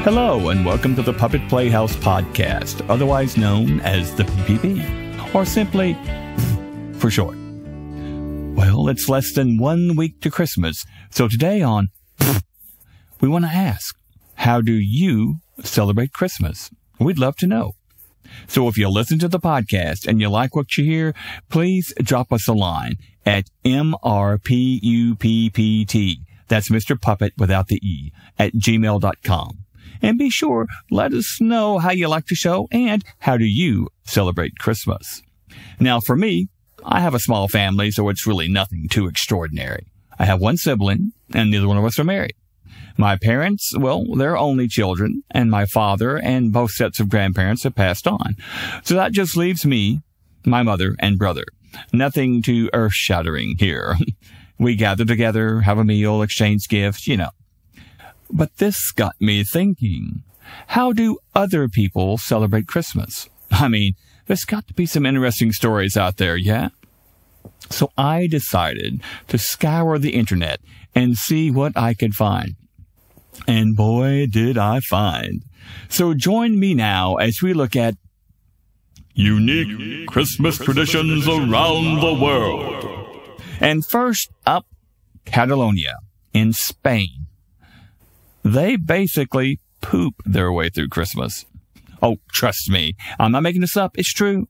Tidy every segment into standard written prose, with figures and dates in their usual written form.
Hello, and welcome to the Puppet Playhouse podcast, otherwise known as the PPP, or simply for short. Well, it's less than 1 week to Christmas, so today on we want to ask, how do you celebrate Christmas? We'd love to know. So if you listen to the podcast and you like what you hear, please drop us a line at MRPUPPT. That's Mr. Puppet without the E at gmail.com. And be sure, let us know how you like the show and how do you celebrate Christmas. Now, for me, I have a small family, so it's really nothing too extraordinary. I have one sibling, and neither one of us are married. My parents, well, they're only children, and my father and both sets of grandparents have passed on. So that just leaves me, my mother, and brother. Nothing too earth-shattering here. We gather together, have a meal, exchange gifts, you know. But this got me thinking, how do other people celebrate Christmas? I mean, there's got to be some interesting stories out there, yeah? So I decided to scour the internet and see what I could find. And boy, did I find. So join me now as we look at unique Christmas traditions around the world. And first up, Catalonia in Spain. They basically poop their way through Christmas. Oh, trust me, I'm not making this up. It's true.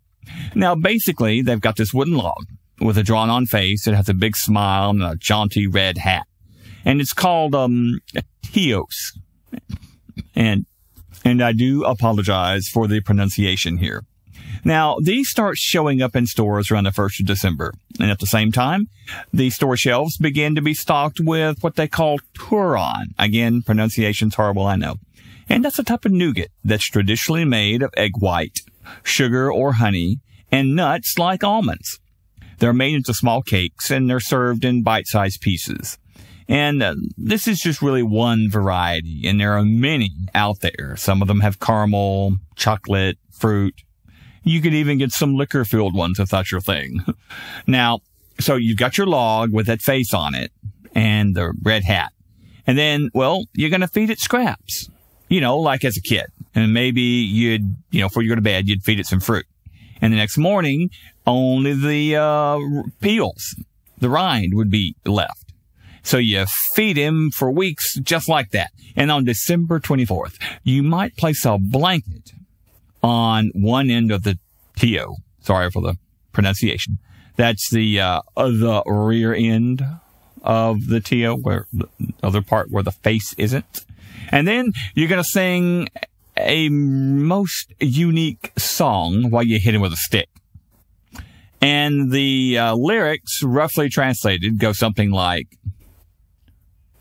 Now, basically, they've got this wooden log with a drawn-on face that has a big smile and a jaunty red hat. And it's called, Tios. And I do apologize for the pronunciation here. Now, these start showing up in stores around the 1st of December. And at the same time, the store shelves begin to be stocked with what they call turon. Again, pronunciation's horrible, I know. And that's a type of nougat that's traditionally made of egg white, sugar or honey, and nuts like almonds. They're made into small cakes, and they're served in bite-sized pieces. And this is just really one variety, and there are many out there. Some of them have caramel, chocolate, fruit. You could even get some liquor-filled ones if that's your thing. Now, so you've got your log with that face on it and the red hat. And then, well, you're going to feed it scraps, you know, like as a kid. And maybe you'd, before you go to bed, you'd feed it some fruit. And the next morning, only the peels, the rind would be left. So you feed him for weeks just like that. And on December 24th, you might place a blanket on one end of the Tio. Sorry for the pronunciation. That's the rear end of the Tio, where the other part where the face isn't. And then you're going to sing a most unique song while you hit him with a stick. And the lyrics, roughly translated, go something like,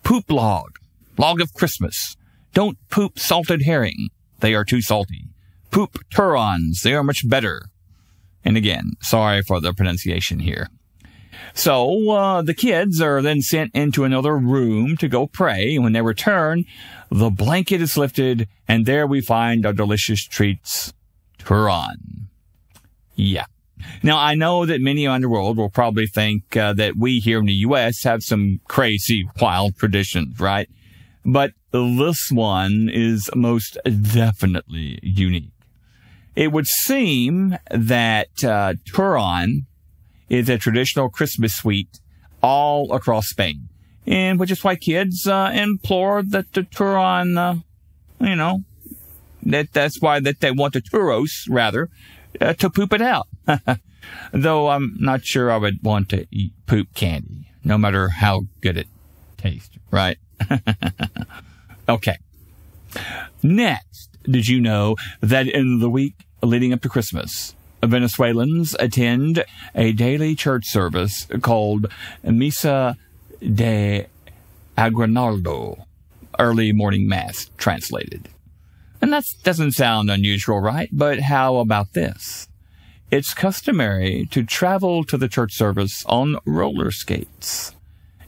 poop log, log of Christmas. Don't poop salted herring. They are too salty. Poop turons. They are much better. And again, sorry for the pronunciation here. So, the kids are then sent into another room to go pray. When they return, the blanket is lifted, and there we find our delicious treats, turon. Yeah. Now, I know that many around the world will probably think that we here in the U.S. have some crazy, wild traditions, right? But this one is most definitely unique. It would seem that turon is a traditional Christmas sweet all across Spain, and which is why kids implore that the turon, that's why that they want the churros rather to poop it out. Though I'm not sure I would want to eat poop candy, no matter how good it tastes, right? Okay. Next, did you know that in the week leading up to Christmas, Venezuelans attend a daily church service called Misa de Aguinaldo, early morning mass translated. And that doesn't sound unusual, right? But how about this? It's customary to travel to the church service on roller skates.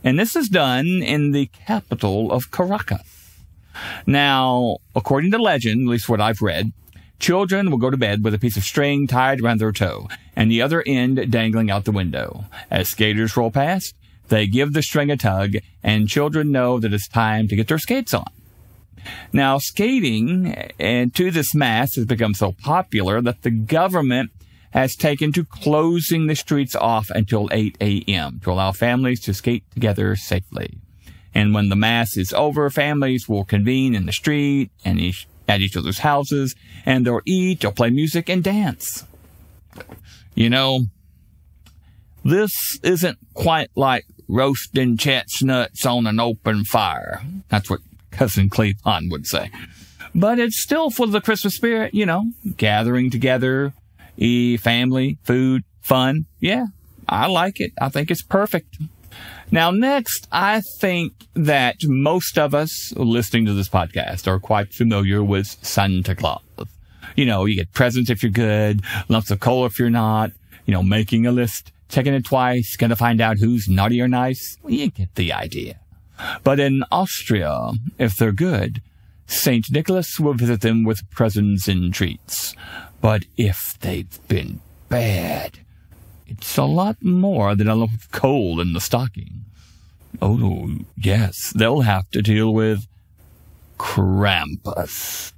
And this is done in the capital of Caracas. Now, according to legend, at least what I've read, children will go to bed with a piece of string tied around their toe and the other end dangling out the window. As skaters roll past, they give the string a tug, and children know that it's time to get their skates on. Now, skating and to this mass has become so popular that the government has taken to closing the streets off until 8 a.m. to allow families to skate together safely. And when the mass is over, families will convene in the street and at each other's houses, and they'll eat, they'll play music, and dance. You know, this isn't quite like roasting chestnuts on an open fire. That's what Cousin Cleavon would say. But it's still full of the Christmas spirit, you know, gathering together, family, food, fun. Yeah, I like it. I think it's perfect. Now, next, I think that most of us listening to this podcast are quite familiar with Santa Claus. You know, you get presents if you're good, lumps of coal if you're not, you know, making a list, checking it twice, gonna find out who's naughty or nice. Well, you get the idea. But in Austria, if they're good, St. Nicholas will visit them with presents and treats. But if they've been bad, it's a lot more than a lump of coal in the stocking. Oh, yes, they'll have to deal with Krampus.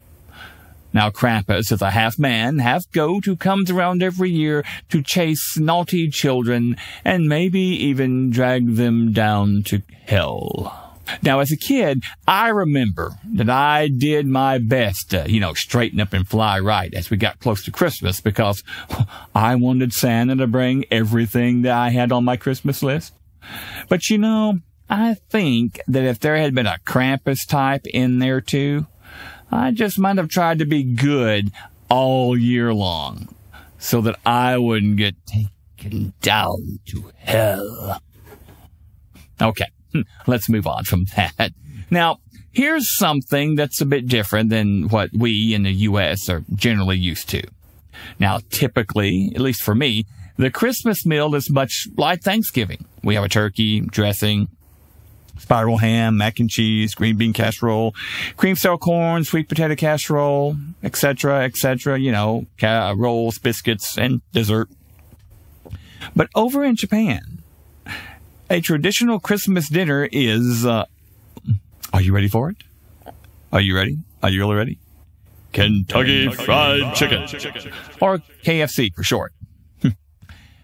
Now, Krampus is a half-man, half-goat who comes around every year to chase naughty children and maybe even drag them down to hell. Now, as a kid, I remember that I did my best to, straighten up and fly right as we got close to Christmas because I wanted Santa to bring everything that I had on my Christmas list. But, I think that if there had been a Krampus type in there too, I just might have tried to be good all year long so that I wouldn't get taken down to hell. Okay. Let's move on from that. Now, here's something that's a bit different than what we in the U.S. are generally used to. Now, typically, at least for me, the Christmas meal is much like Thanksgiving. We have a turkey, dressing, spiral ham, mac and cheese, green bean casserole, cream style corn, sweet potato casserole, etc., rolls, biscuits, and dessert. But over in Japan, a traditional Christmas dinner is, are you ready for it? Are you ready? Are you really ready? Kentucky Fried Chicken. Or KFC for short.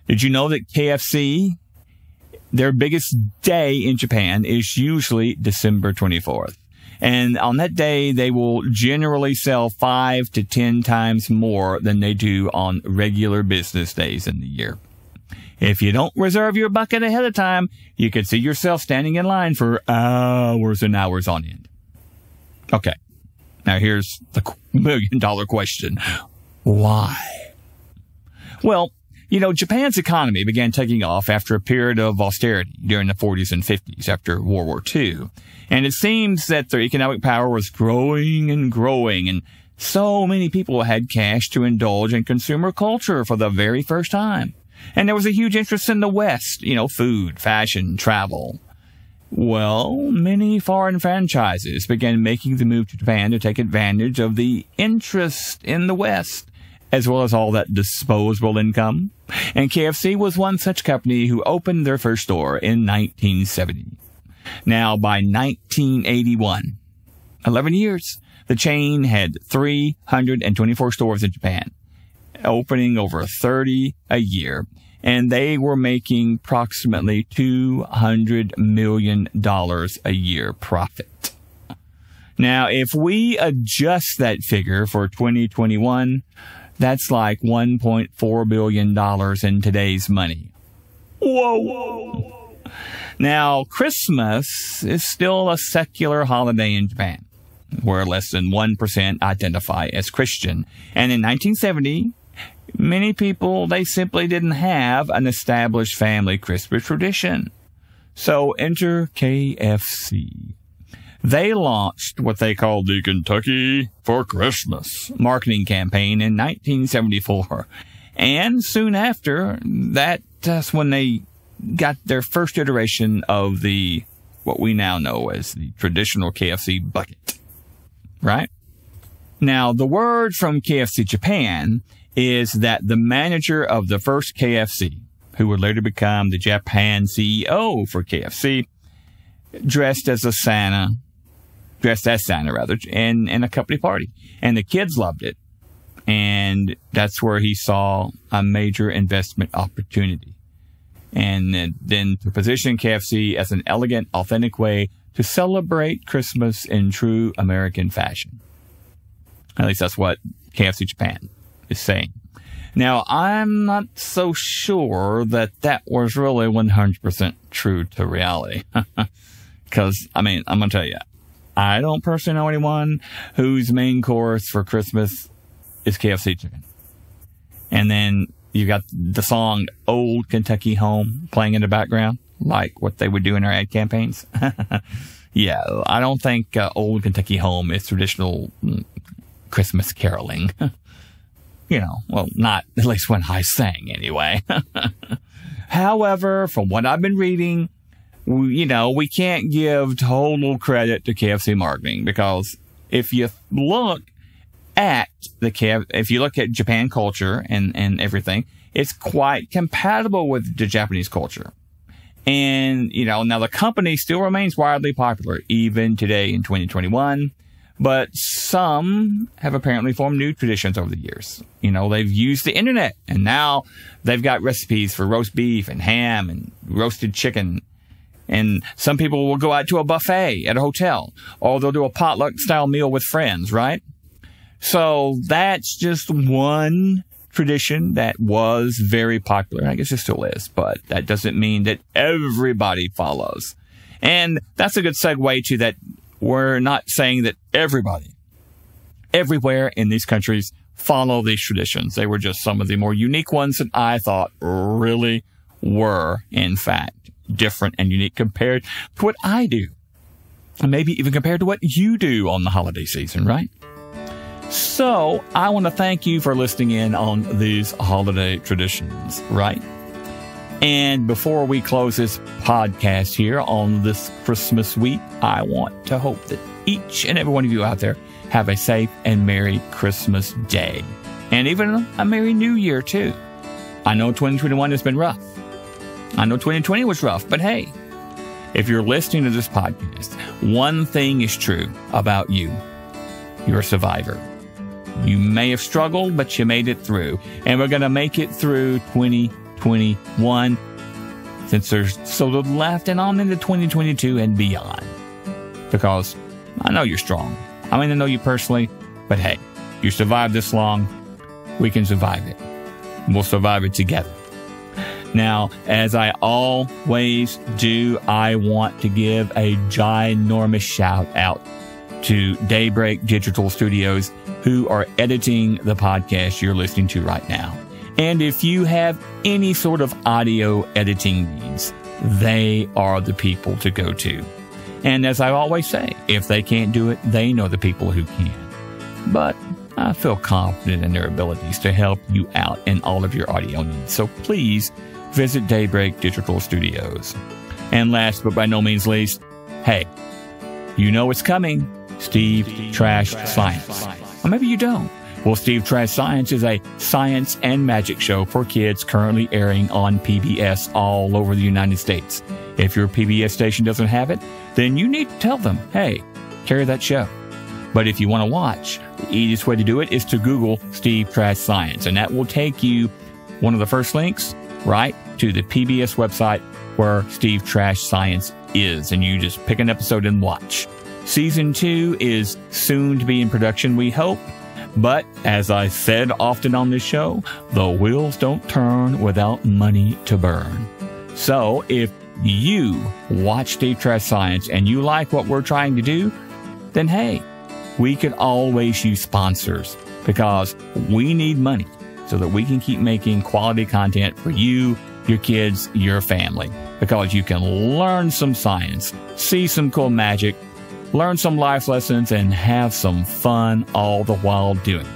Did you know that KFC, their biggest day in Japan is usually December 24th. And on that day, they will generally sell 5 to 10 times more than they do on regular business days in the year. If you don't reserve your bucket ahead of time, you could see yourself standing in line for hours and hours on end. Okay, now here's the $1 million question. Why? Well, Japan's economy began taking off after a period of austerity during the 40s and 50s after World War II. And it seems that their economic power was growing and growing, and so many people had cash to indulge in consumer culture for the very first time. And there was a huge interest in the West, food, fashion, travel. Well, many foreign franchises began making the move to Japan to take advantage of the interest in the West, as well as all that disposable income. And KFC was one such company who opened their first store in 1970. Now, by 1981, 11 years, the chain had 324 stores in Japan, opening over 30 a year, and they were making approximately $200 million a year profit. Now, if we adjust that figure for 2021, that's like $1.4 billion in today's money. Whoa! Now, Christmas is still a secular holiday in Japan, where less than 1% identify as Christian. And in 1970, many people, they simply didn't have an established family Christmas tradition. So enter KFC. They launched what they called the Kentucky for Christmas marketing campaign in 1974. And soon after, that's when they got their first iteration of what we now know as the traditional KFC bucket. Right? Now, the word from KFC Japan is that the manager of the first KFC, who would later become the Japan CEO for KFC, dressed as a Santa, dressed as Santa rather, in a company party. And the kids loved it. And that's where he saw a major investment opportunity. And then to position KFC as an elegant, authentic way to celebrate Christmas in true American fashion. At least that's what KFC Japan is saying. Now, I'm not so sure that was really 100% true to reality. Because, I'm going to tell you, I don't personally know anyone whose main course for Christmas is KFC chicken. And then you got the song Old Kentucky Home playing in the background, like what they would do in our ad campaigns. Yeah, I don't think Old Kentucky Home is traditional Christmas caroling. Well, not at least when I sang anyway. However, from what I've been reading, we can't give total credit to KFC marketing, because if you look at if you look at Japan culture and everything, it's quite compatible with the Japanese culture. And, now the company still remains widely popular even today in 2021. But some have apparently formed new traditions over the years. They've used the internet, and now they've got recipes for roast beef and ham and roasted chicken. And some people will go out to a buffet at a hotel, or they'll do a potluck-style meal with friends, right? So that's just one tradition that was very popular. I guess it still is, but that doesn't mean that everybody follows. And that's a good segue to that. We're not saying that everybody, everywhere in these countries, follow these traditions. They were just some of the more unique ones that I thought really were, in fact, different and unique compared to what I do. And maybe even compared to what you do on the holiday season, right? So, I want to thank you for listening in on these holiday traditions, right? And before we close this podcast here on this Christmas week, I want to hope that each and every one of you out there have a safe and Merry Christmas Day. And even a Merry New Year, too. I know 2021 has been rough. I know 2020 was rough, but hey, if you're listening to this podcast, one thing is true about you. You're a survivor. You may have struggled, but you made it through. And we're going to make it through 2021, since there's so little left, and on into 2022 and beyond. Because I know you're strong. I know you personally, but hey, you survived this long, we can survive it. We'll survive it together. Now, as I always do, I want to give a ginormous shout out to Daybreak Digital Studios, who are editing the podcast you're listening to right now. And if you have any sort of audio editing needs, they are the people to go to. And as I always say, if they can't do it, they know the people who can. But I feel confident in their abilities to help you out in all of your audio needs. So please visit Daybreak Digital Studios. And last but by no means least, hey, you know it's coming. Steve Trash Science. Or maybe you don't. Well, Steve Trash Science is a science and magic show for kids currently airing on PBS all over the United States. If your PBS station doesn't have it, then you need to tell them, hey, carry that show. But if you want to watch, the easiest way to do it is to Google Steve Trash Science, and that will take you one of the first links right to the PBS website where Steve Trash Science is, and you just pick an episode and watch. Season 2 is soon to be in production, we hope. But as I said often on this show, the wheels don't turn without money to burn. So if you watch Steve Trash Science and you like what we're trying to do, then hey, we could always use sponsors, because we need money so that we can keep making quality content for you, your kids, your family. Because you can learn some science, see some cool magic, learn some life lessons, and have some fun all the while doing it.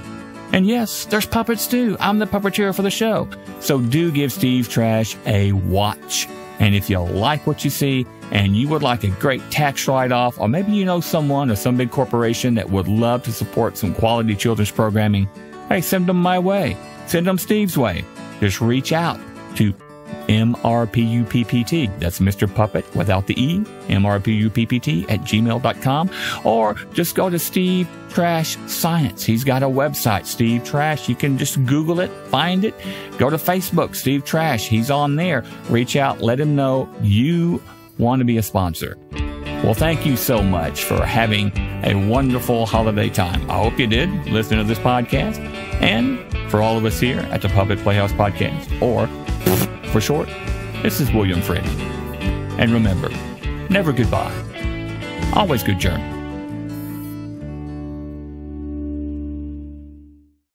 And yes, there's puppets too. I'm the puppeteer for the show. So do give Steve Trash a watch. And if you like what you see and you would like a great tax write-off, or maybe you know someone or some big corporation that would love to support some quality children's programming, hey, send them my way. Send them Steve's way. Just reach out to MRPUPPT. That's Mr. Puppet without the E, MRPUPPT at gmail.com. Or just go to Steve Trash Science. He's got a website, Steve Trash. You can just Google it, find it. Go to Facebook, Steve Trash. He's on there. Reach out, let him know you want to be a sponsor. Well, thank you so much for having a wonderful holiday time. I hope you did listen to this podcast. And for all of us here at the Puppet Playhouse Podcast, or for short, this is William Freddy. And remember, never goodbye, always good journey.